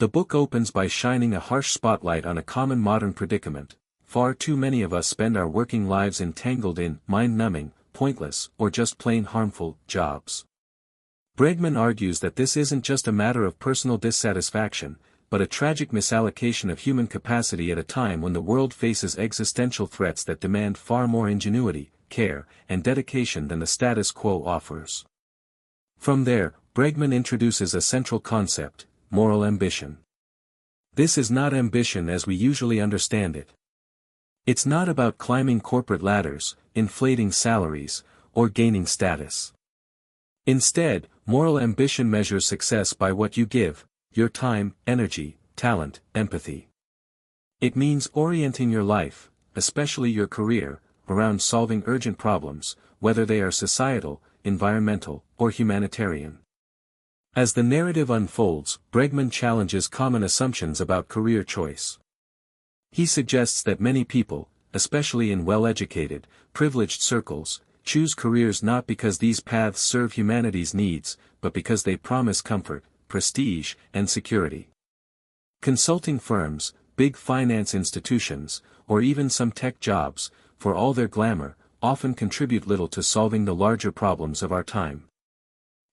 The book opens by shining a harsh spotlight on a common modern predicament. Far too many of us spend our working lives entangled in mind-numbing, pointless, or just plain harmful jobs. Bregman argues that this isn't just a matter of personal dissatisfaction, but a tragic misallocation of human capacity at a time when the world faces existential threats that demand far more ingenuity, care, and dedication than the status quo offers. From there, Bregman introduces a central concept: moral ambition. This is not ambition as we usually understand it. It's not about climbing corporate ladders, inflating salaries, or gaining status. Instead, moral ambition measures success by what you give: your time, energy, talent, empathy. It means orienting your life, especially your career, around solving urgent problems, whether they are societal, environmental, or humanitarian. As the narrative unfolds, Bregman challenges common assumptions about career choice. He suggests that many people, especially in well-educated, privileged circles, choose careers not because these paths serve humanity's needs, but because they promise comfort, prestige, and security. Consulting firms, big finance institutions, or even some tech jobs, for all their glamour, often contribute little to solving the larger problems of our time.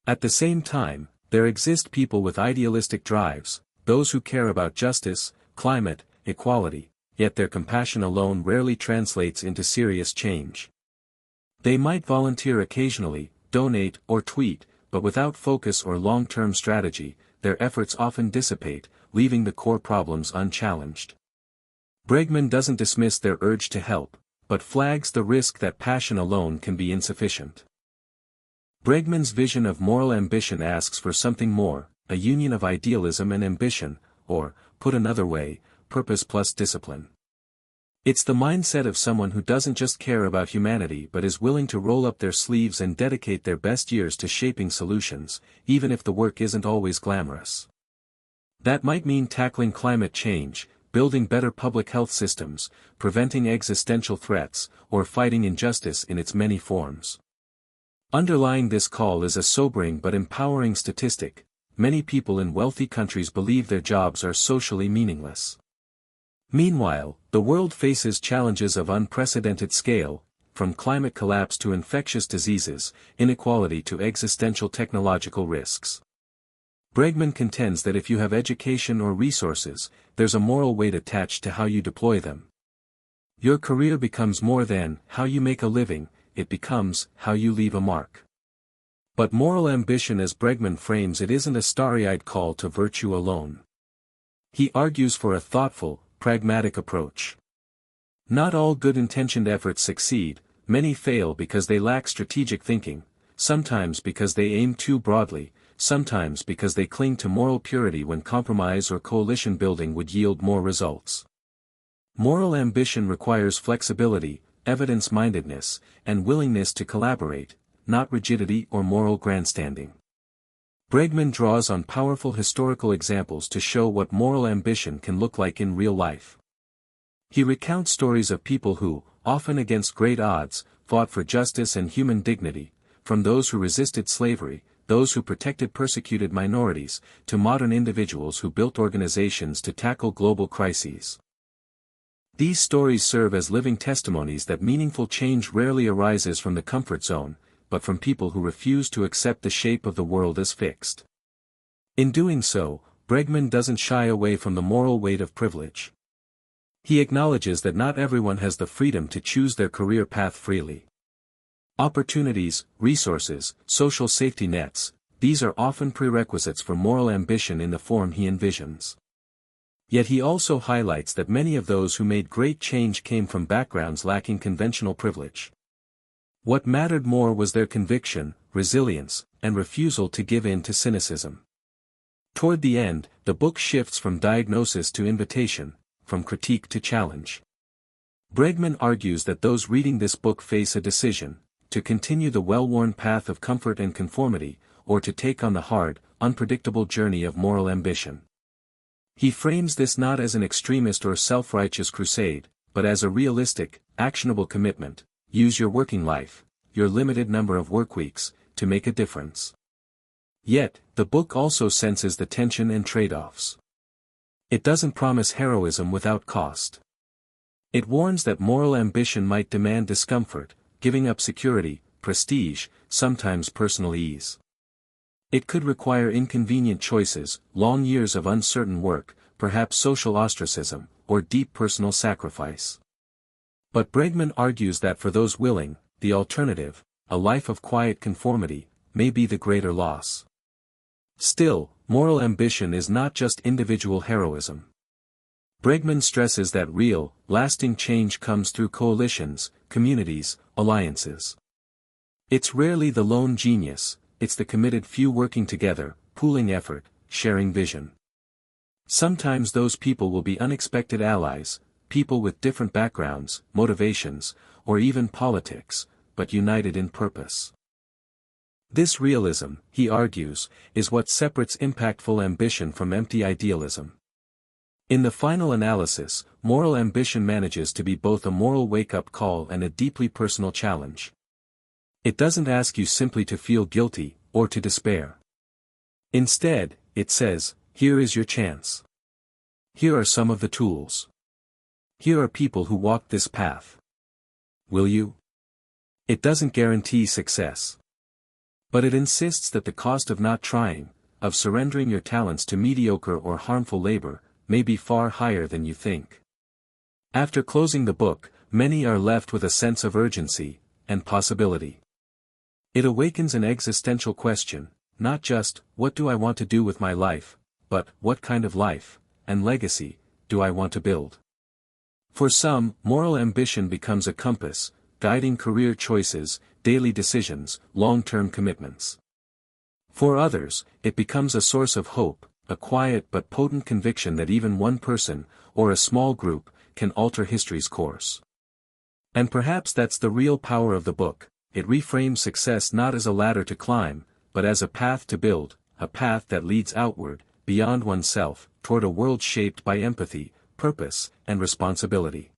At the same time, there exist people with idealistic drives, those who care about justice, climate, equality, yet their compassion alone rarely translates into serious change. They might volunteer occasionally, donate or tweet, but without focus or long-term strategy, their efforts often dissipate, leaving the core problems unchallenged. Bregman doesn't dismiss their urge to help, but flags the risk that passion alone can be insufficient. Bregman's vision of moral ambition asks for something more: a union of idealism and ambition, or, put another way, purpose plus discipline. It's the mindset of someone who doesn't just care about humanity but is willing to roll up their sleeves and dedicate their best years to shaping solutions, even if the work isn't always glamorous. That might mean tackling climate change, building better public health systems, preventing existential threats, or fighting injustice in its many forms. Underlying this call is a sobering but empowering statistic: many people in wealthy countries believe their jobs are socially meaningless. Meanwhile, the world faces challenges of unprecedented scale, from climate collapse to infectious diseases, inequality to existential technological risks. Bregman contends that if you have education or resources, there's a moral weight attached to how you deploy them. Your career becomes more than how you make a living, it becomes how you leave a mark. But moral ambition, as Bregman frames it, isn't a starry-eyed call to virtue alone. He argues for a thoughtful, pragmatic approach. Not all good-intentioned efforts succeed, many fail because they lack strategic thinking, sometimes because they aim too broadly, sometimes because they cling to moral purity when compromise or coalition building would yield more results. Moral ambition requires flexibility, evidence-mindedness, and willingness to collaborate, not rigidity or moral grandstanding. Bregman draws on powerful historical examples to show what moral ambition can look like in real life. He recounts stories of people who, often against great odds, fought for justice and human dignity, from those who resisted slavery, those who protected persecuted minorities, to modern individuals who built organizations to tackle global crises. These stories serve as living testimonies that meaningful change rarely arises from the comfort zone, but from people who refuse to accept the shape of the world as fixed. In doing so, Bregman doesn't shy away from the moral weight of privilege. He acknowledges that not everyone has the freedom to choose their career path freely. Opportunities, resources, social safety nets, these are often prerequisites for moral ambition in the form he envisions. Yet he also highlights that many of those who made great change came from backgrounds lacking conventional privilege. What mattered more was their conviction, resilience, and refusal to give in to cynicism. Toward the end, the book shifts from diagnosis to invitation, from critique to challenge. Bregman argues that those reading this book face a decision: to continue the well-worn path of comfort and conformity, or to take on the hard, unpredictable journey of moral ambition. He frames this not as an extremist or self-righteous crusade, but as a realistic, actionable commitment: use your working life, your limited number of workweeks, to make a difference. Yet, the book also senses the tension and trade-offs. It doesn't promise heroism without cost. It warns that moral ambition might demand discomfort, giving up security, prestige, sometimes personal ease. It could require inconvenient choices, long years of uncertain work, perhaps social ostracism, or deep personal sacrifice. But Bregman argues that for those willing, the alternative, a life of quiet conformity, may be the greater loss. Still, moral ambition is not just individual heroism. Bregman stresses that real, lasting change comes through coalitions, communities, alliances. It's rarely the lone genius, it's the committed few working together, pooling effort, sharing vision. Sometimes those people will be unexpected allies, people with different backgrounds, motivations, or even politics, but united in purpose. This realism, he argues, is what separates impactful ambition from empty idealism. In the final analysis, moral ambition manages to be both a moral wake-up call and a deeply personal challenge. It doesn't ask you simply to feel guilty, or to despair. Instead, it says, here is your chance. Here are some of the tools. Here are people who walked this path. Will you? It doesn't guarantee success. But it insists that the cost of not trying, of surrendering your talents to mediocre or harmful labor, may be far higher than you think. After closing the book, many are left with a sense of urgency, and possibility. It awakens an existential question, not just, what do I want to do with my life, but, what kind of life, and legacy, do I want to build? For some, moral ambition becomes a compass, guiding career choices, daily decisions, long-term commitments. For others, it becomes a source of hope, a quiet but potent conviction that even one person, or a small group, can alter history's course. And perhaps that's the real power of the book. It reframes success not as a ladder to climb, but as a path to build, a path that leads outward, beyond oneself, toward a world shaped by empathy, purpose, and responsibility.